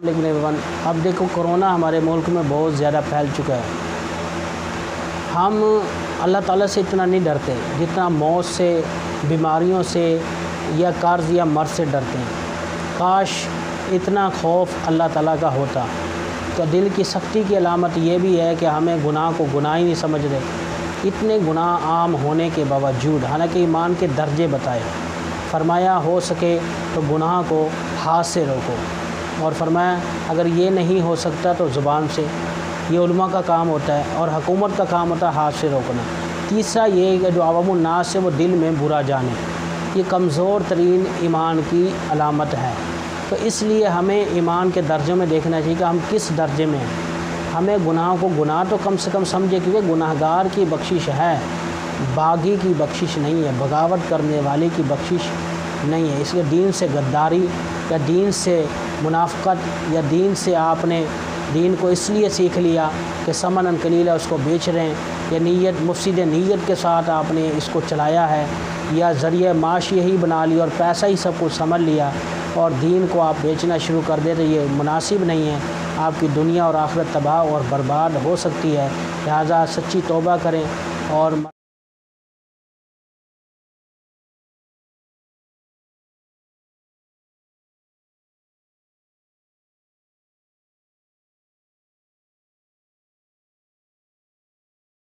लेकिन एवं अब देखो कोरोना हमारे मुल्क में बहुत ज़्यादा फैल चुका है। हम अल्लाह ताला से इतना नहीं डरते जितना मौत से, बीमारियों से या कर्ज़ या मर्ज़ से डरते हैं। काश इतना खौफ अल्लाह ताला का होता। तो दिल की सख्ती की अलामत ये भी है कि हमें गुनाह को गुनाह ही नहीं समझ रहे। इतने गुनाह आम होने के बावजूद, हालांकि ईमान के दर्जे बताए, फरमाया हो सके तो गुनाह को हाथ से रोको, और फरमाया अगर ये नहीं हो सकता तो ज़ुबान से। ये उलमा का काम होता है और हुकूमत का काम होता है हाथ से रोकना। तीसरा ये है कि जो अवामुन नास है वो दिल में बुरा जाने, ये कमज़ोर तरीन ईमान की अलामत है। तो इसलिए हमें ईमान के दर्जों में देखना चाहिए कि हम किस दर्जे में हैं। हमें गुनाह को गुनाह तो कम से कम समझे, क्योंकि गुनाहगार की बख्शिश है, बागी की बख्शिश नहीं है, बगावत करने वाले की बख्शिश नहीं है। इसलिए दीन से गद्दारी या दीन से मुनाफ़क़त या दीन से आपने दीन को इसलिए सीख लिया कि समन कलीला उसको बेच रहे हैं, या नीयत मुफसिद नीयत के साथ आपने इसको चलाया है, या ज़रिए माश यही बना लिया और पैसा ही सब कुछ समझ लिया और दीन को आप बेचना शुरू कर देते, ये मुनासिब नहीं है। आपकी दुनिया और आखिरत तबाह और बर्बाद हो सकती है। लिहाजा सच्ची तौबा करें और